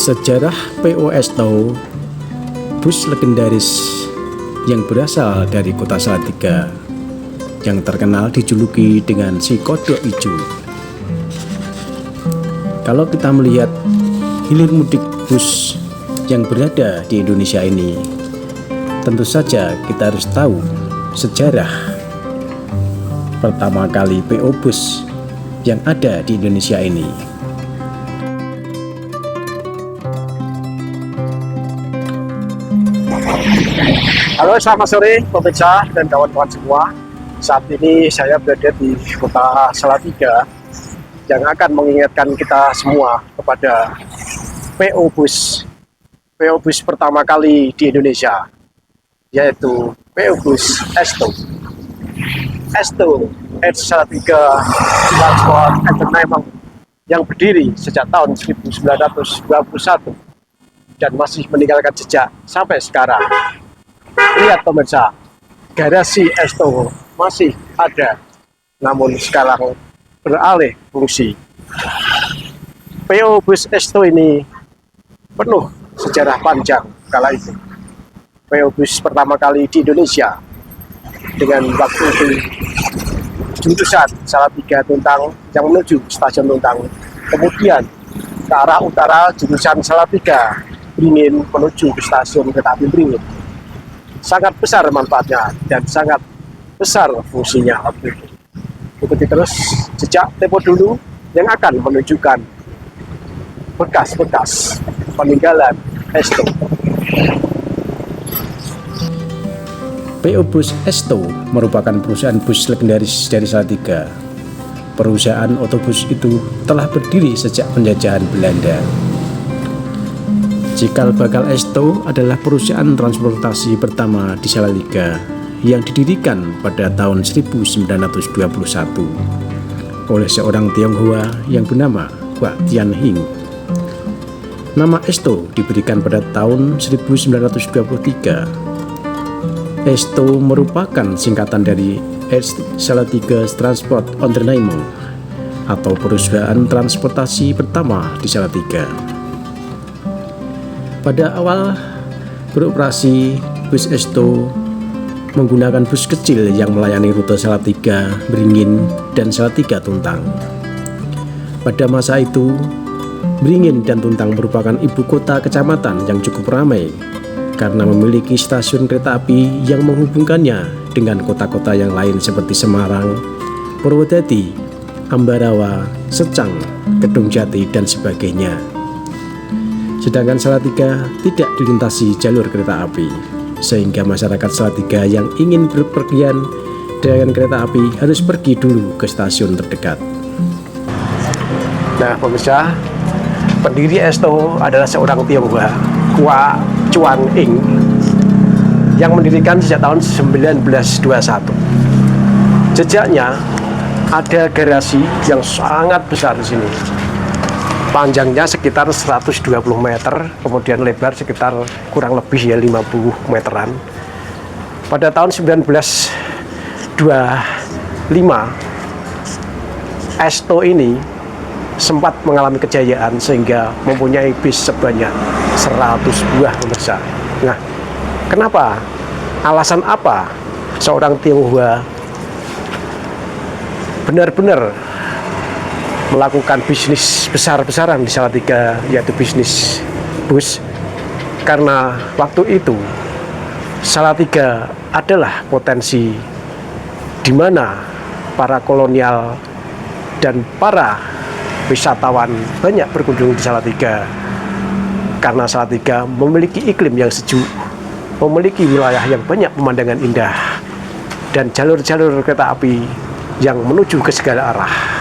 Sejarah PO Esto, bus legendaris yang berasal dari kota Salatiga, yang terkenal dijuluki dengan si kodok hijau. Kalau kita melihat hilir mudik bus yang berada di Indonesia ini, tentu saja kita harus tahu sejarah pertama kali PO bus yang ada di Indonesia ini. Halo, selamat sore pemirsa dan kawan-kawan semua. Saat ini saya berada di kota Salatiga yang akan mengingatkan kita semua kepada PO bus pertama kali di Indonesia, yaitu PO bus Esto Salatiga Transport Entertainment, yang berdiri sejak tahun 1991 dan masih meninggalkan jejak sampai sekarang. Lihat pemirsa, garasi Esto masih ada, namun sekarang beralih fungsi. PO bus Esto ini penuh sejarah panjang kala itu. PO bus pertama kali di Indonesia, dengan waktu itu jurusan Salatiga Tuntang yang menuju stasiun Tuntang, kemudian ke arah utara jurusan Salatiga Beringin menuju ke stasiun kereta api Beringin. Sangat besar manfaatnya dan sangat besar fungsinya waktu itu. Ikuti terus jejak tempo dulu yang akan menunjukkan bekas-bekas peninggalan Esto. PO Bus Esto merupakan perusahaan bus legendaris dari Salatiga. Perusahaan otobus itu telah berdiri sejak penjajahan Belanda. Cikal bakal Esto adalah perusahaan transportasi pertama di Salatiga yang didirikan pada tahun 1921 oleh seorang Tionghoa yang bernama Wak Tian Hing. Nama Esto diberikan pada tahun 1923. Esto merupakan singkatan dari East Salatiga Transport Entertainment atau perusahaan transportasi pertama di Salatiga. Pada awal beroperasi, bus Esto menggunakan bus kecil yang melayani rute Salatiga, Beringin, dan Salatiga Tuntang. Pada masa itu, Beringin dan Tuntang merupakan ibu kota kecamatan yang cukup ramai karena memiliki stasiun kereta api yang menghubungkannya dengan kota-kota yang lain seperti Semarang, Purwodadi, Ambarawa, Secang, Kedungjati, dan sebagainya. Sedangkan Salatiga tidak dilintasi jalur kereta api, sehingga masyarakat Salatiga yang ingin berpergian dengan kereta api harus pergi dulu ke stasiun terdekat. Nah pemirsa, pendiri Esto adalah seorang Tionghoa, Kwa Chuan Ing, yang mendirikan sejak tahun 1921. Jejaknya ada garasi yang sangat besar di sini. Panjangnya sekitar 120 meter, kemudian lebar sekitar kurang lebih 50 meteran. Pada tahun 1925, Esto ini sempat mengalami kejayaan sehingga mempunyai bis sebanyak 100 buah pemirsa. Nah, kenapa? Alasan apa seorang Tionghoa benar-benar melakukan bisnis besar-besaran di Salatiga, yaitu bisnis bus? Karena waktu itu Salatiga adalah potensi di mana para kolonial dan para wisatawan banyak berkunjung di Salatiga, karena Salatiga memiliki iklim yang sejuk, memiliki wilayah yang banyak pemandangan indah, dan jalur-jalur kereta api yang menuju ke segala arah.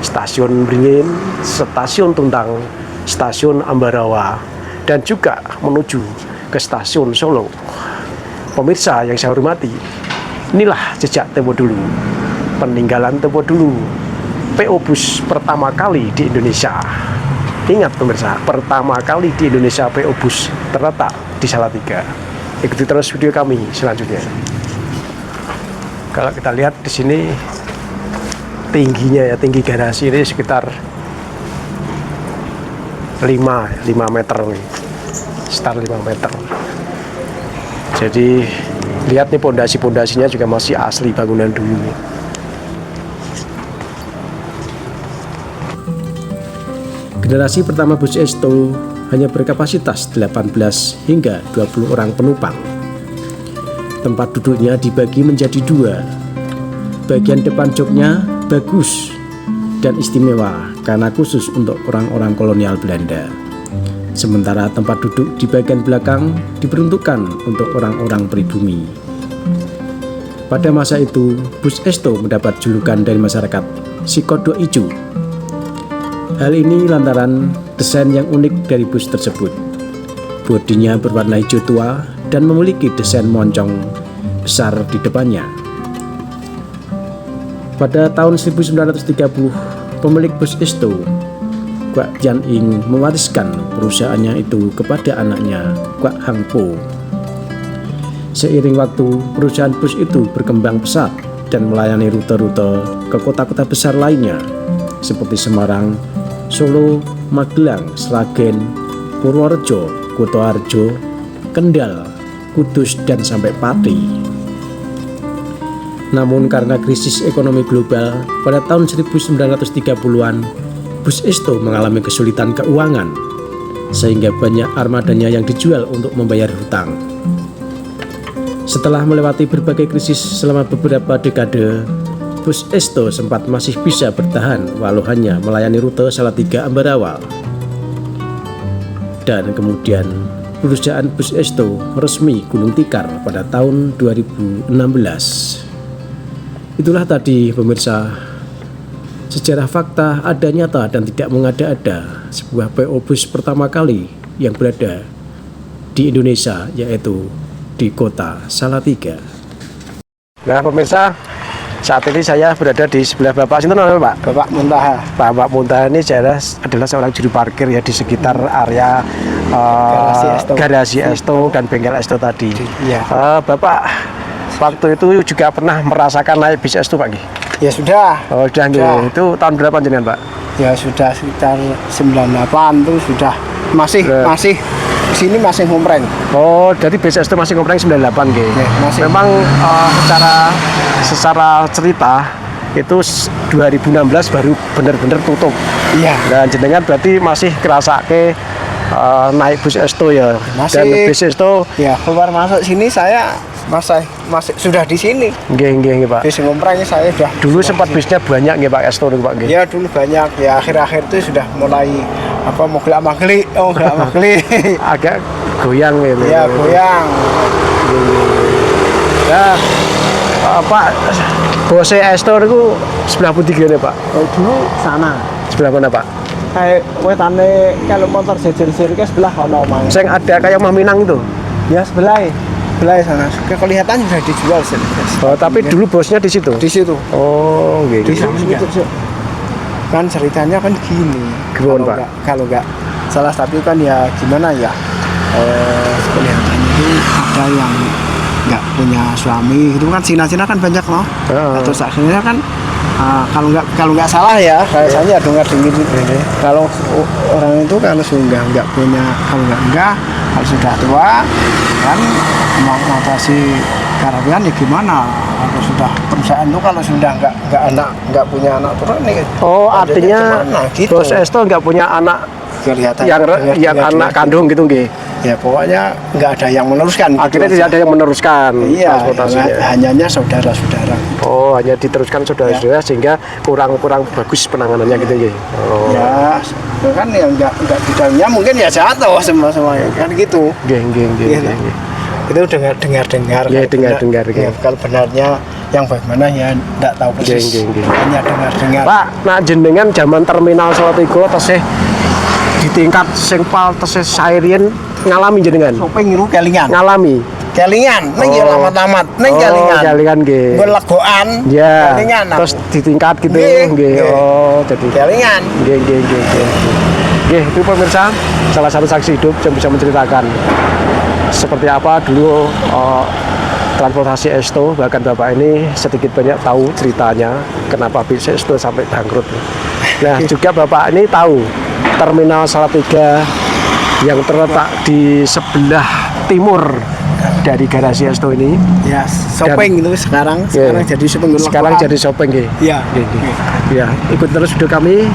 Stasiun Beringin, stasiun Tuntang, stasiun Ambarawa, dan juga menuju ke stasiun Solo. Pemirsa yang saya hormati, inilah jejak tempo dulu, peninggalan tempo dulu PO bus pertama kali di Indonesia. Ingat pemirsa, pertama kali di Indonesia PO bus terletak di Salatiga. Ikuti terus video kami selanjutnya. Kalau kita lihat di sini tingginya, ya tinggi garasi ini sekitar 5 meter nih. Sekitar 5 meter. Jadi lihat nih pondasinya juga masih asli bangunan dulu. Generasi pertama bus Esto hanya berkapasitas 18 hingga 20 orang penumpang. Tempat duduknya dibagi menjadi 2. Bagian depan joknya bagus dan istimewa karena khusus untuk orang-orang kolonial Belanda. Sementara tempat duduk di bagian belakang diperuntukkan untuk orang-orang pribumi. Pada masa itu, bus Esto mendapat julukan dari masyarakat si kodok ijo. Hal ini lantaran desain yang unik dari bus tersebut. Bodinya berwarna hijau tua dan memiliki desain moncong besar di depannya. Pada tahun 1930, pemilik bus Esto, Kwak Jan Ing, mewariskan perusahaannya itu kepada anaknya, Kwak Hang Po. Seiring waktu, perusahaan bus itu berkembang pesat dan melayani rute-rute ke kota-kota besar lainnya seperti Semarang, Solo, Magelang, Sragen, Purworejo, Kutoarjo, Kendal, Kudus, dan sampai Pati. Namun karena krisis ekonomi global pada tahun 1930-an, bus Esto mengalami kesulitan keuangan sehingga banyak armadanya yang dijual untuk membayar hutang. Setelah melewati berbagai krisis selama beberapa dekade, bus Esto sempat masih bisa bertahan walau hanya melayani rute Salatiga Ambarawa. Dan kemudian perusahaan bus Esto resmi gulung tikar pada tahun 2016. Itulah tadi pemirsa, sejarah fakta ada nyata dan tidak mengada-ada sebuah PO bus pertama kali yang berada di Indonesia, yaitu di kota Salatiga. Nah pemirsa, saat ini saya berada di sebelah Bapak Sinten namanya Pak? Bapak Muntaha. Bapak Muntaha ini adalah seorang juru parkir ya di sekitar area garasi Esto dan bengkel Esto tadi. Iya. Bapak waktu itu juga pernah merasakan naik bis Esto Pak? Ya sudah. Oh sudah. Itu tahun berapa jenengan Pak? Ya sudah sekitar 98 tuh sudah masih di sini masih ngompreng. Oh, jadi bis Esto masih ngompreng 98 gitu. Ya, masih. Memang secara cerita itu 2016 baru benar-benar tutup. Iya. Dan jenengan berarti masih kerasa naik bus Esto ya. Masih. Dan bis Esto Ya keluar masuk sini saya masih sudah di sini. nggih Pak. Bis ngompreng saya sudah. Dulu sempat bisnya banyak nggih Pak Esto niku Pak nggih. Ya dulu banyak. Ya akhir-akhir itu sudah mulai mogok-magli. Agak goyang gitu. Ya goyang. Nah, Pak bose Esto niku sebelah putih gini Pak. Oh, dulu sana. Sebelah mana Pak? Kayak wetane kalau motor jejer-jejer ke sebelah ono mang. Yang ada kayak Mah Minang itu. Ya sebelah sana. Kelihatan sudah dijual sih. Oh, tapi dulu bosnya di situ. Di situ. Oh, gitu. Di sana gitu. Kan ceritanya kan gini. Gimana, Pak? Kalau nggak salah tapi kan ya gimana ya? Kelihatannya itu ada yang nggak punya suami itu kan Cina kan banyak loh. Terus akhirnya kan kalau nggak salah ya saya dengar ini kalau orang itu kalau sudah nggak punya kalau sudah tua kan mau ngatasi karabian ya gimana kalau sudah perusahaan itu kalau sudah nggak punya anak turun nih. Oh artinya gitu. Bos Esto nggak punya anak kelihatan yang anak kandung gitu nggih. Ya pokoknya nggak ada yang meneruskan. Akhirnya gitu tidak ada yang meneruskan transportasinya. Hanya saudara-saudara. Oh hanya diteruskan saudara-saudara sehingga kurang bagus penanganannya gitu nggih. Oh. Ya kan yang nggak bidangnya mungkin ya jatuh semua kan gitu. Nggih. Itu dengar. Ya dengar. Ya, kalau benarnya yang bagaimana ya enggak tahu persis. Hanya dengar. Pak, nak jenengan zaman terminal Salatiga tesih di tingkat sing pal tesih sairien ngalami jenengan. Sopeng niku kelingan. Ngalami. Kelingan, ning ya lamat-lamat, ning kelingan. Kelingan nggih. Nggon legokan. Ya. Kelingan. Terus di tingkat gitu nggih. Oh, jadi kelingan. Nggih. Nggih, itu pemirsa salah satu saksi hidup yang bisa menceritakan seperti apa dulu transportasi Esto, bahkan Bapak ini sedikit banyak tahu ceritanya kenapa bis Esto sampai bangkrut. Nah, juga Bapak ini tahu Terminal Salatiga yang terletak di sebelah timur dari garasi Esto ini. Ya, shopping itu sekarang jadi shopping dulu. Sekarang jadi shopping ya. Iya. Ya, ikut terus video kami.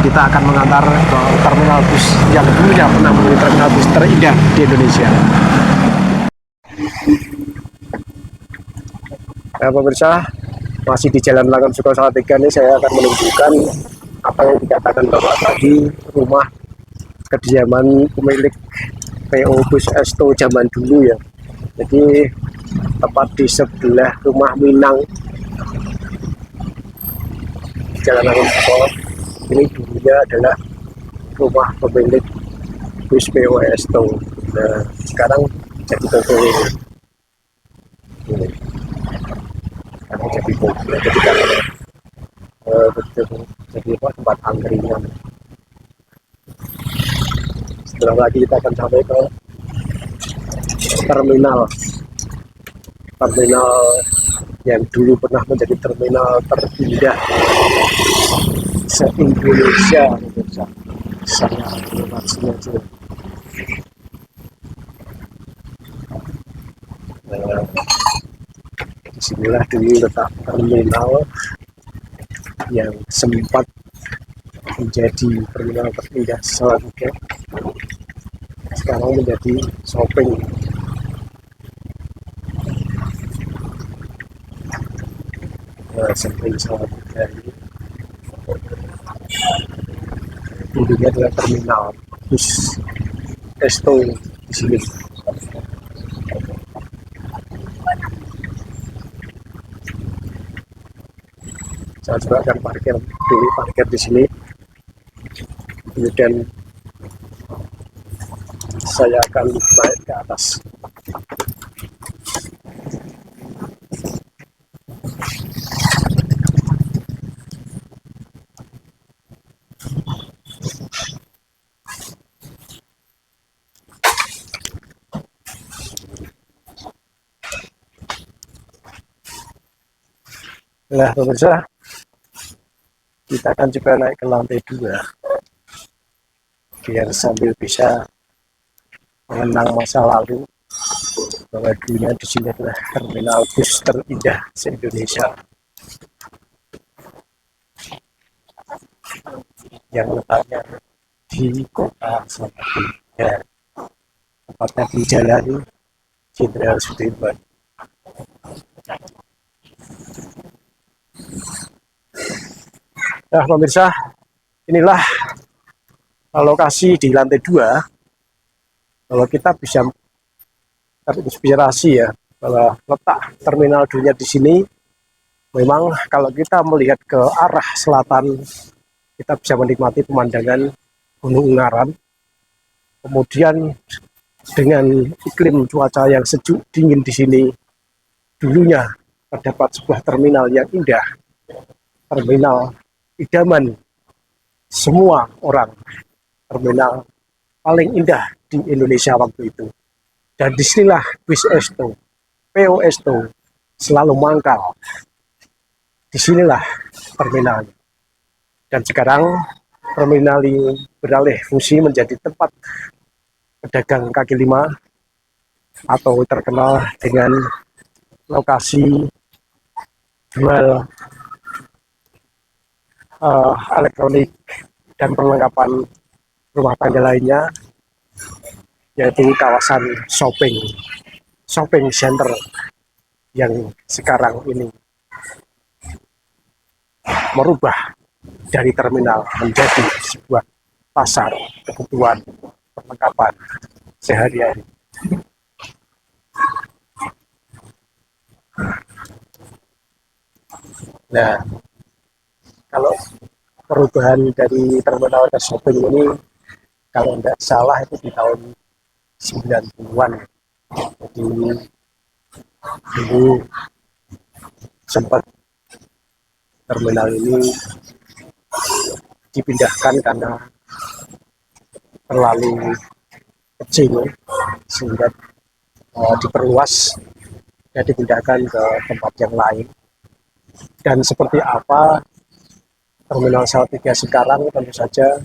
Kita akan mengantar ke terminal bus yang dulunya pernah menjadi terminal bus terindah di Indonesia. Nah, pemirsa, masih di Jalan Langgam Suko Salatiga ini saya akan menunjukkan apa yang dikatakan Bapak tadi, rumah kediaman pemilik PO Bus Esto zaman dulu ya. Jadi tepat di sebelah rumah Minang Jalan Langgam Suko. Ini dulunya adalah rumah pemilik bus PO Esto. Nah, sekarang jadi toko ini. Sekarang jadi toko. Jadi kalau jadi apa, tempat angkringan. Setelah lagi kita akan sampai ke terminal yang dulu pernah menjadi terminal terindah se-Indonesia. Saya informasinya aja. Disinilah dulu letak terminal yang sempat menjadi terminal terindah Salatiga, sekarang menjadi shopping. Nah, shopping Salatiga ini dulunya adalah terminal bus Esto di sini. Saya juga akan parkir di sini, kemudian saya akan naik ke atas. Nah, pemirsa, kita akan juga naik ke lantai 2 biar sambil bisa mengenang masa lalu bahwa dulunya di sini adalah terminal bus terindah se-Indonesia yang letaknya di kota Salatiga, tepatnya di Jalan Jenderal Sudirman. Nah, pemirsa, inilah lokasi di lantai 2. Kalau kita bisa terinspirasi ya, bahwa letak terminal dulunya di sini, memang kalau kita melihat ke arah selatan, kita bisa menikmati pemandangan Gunung Ungaran. Kemudian dengan iklim cuaca yang sejuk dingin di sini, dulunya terdapat sebuah terminal yang indah, terminal idaman semua orang, terminal paling indah di Indonesia waktu itu. Dan disinilah bus Esto, PO Esto selalu mangkal. Disinilah terminalnya. Dan sekarang terminal ini beralih fungsi menjadi tempat pedagang kaki lima atau terkenal dengan lokasi jual elektronik dan perlengkapan rumah tangga lainnya, yaitu kawasan shopping center yang sekarang ini merubah dari terminal menjadi sebuah pasar kebutuhan perlengkapan sehari-hari. Nah, kalau perubahan dari terminal ke shopping ini, kalau tidak salah itu di tahun 90-an. Jadi dulu sempat terminal ini dipindahkan karena terlalu kecil, sehingga diperluas dan dipindahkan ke tempat yang lain. Dan seperti apa terminal Salatiga sekarang, tentu saja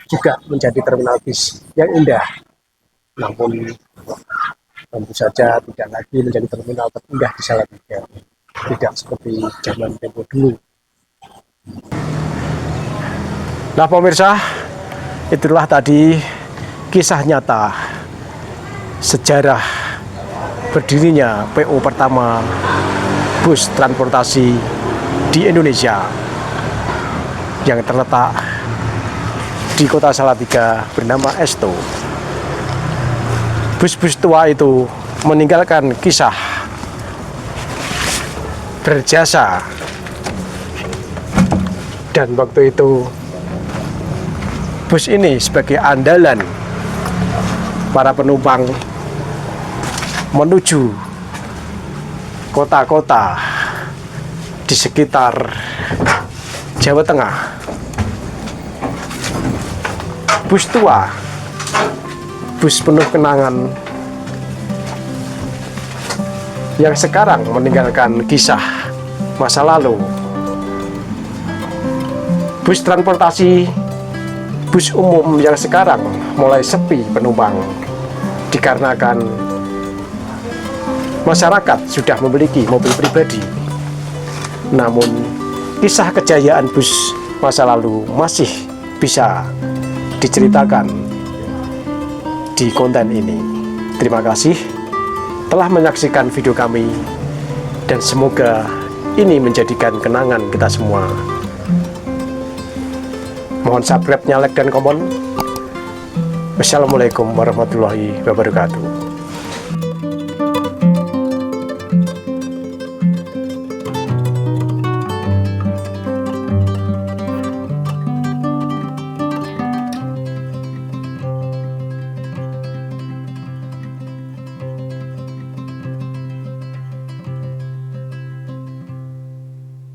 juga menjadi terminal bis yang indah. Namun tentu saja tidak lagi menjadi terminal terindah di Salatiga. Tidak seperti zaman tempo dulu. Nah pemirsa, itulah tadi kisah nyata sejarah berdirinya PO pertama bus transportasi di Indonesia yang terletak di kota Salatiga bernama Esto. Bus-bus tua itu meninggalkan kisah berjasa, dan waktu itu bus ini sebagai andalan para penumpang menuju kota-kota di sekitar Jawa Tengah. Bus tua, bus penuh kenangan yang sekarang meninggalkan kisah masa lalu. Bus transportasi, bus umum yang sekarang mulai sepi penumpang dikarenakan masyarakat sudah memiliki mobil pribadi. Namun kisah kejayaan bus masa lalu masih bisa diceritakan di konten ini. Terima kasih telah menyaksikan video kami, dan semoga ini menjadikan kenangan kita semua. Mohon subscribe, like, dan komen. Wassalamualaikum warahmatullahi wabarakatuh.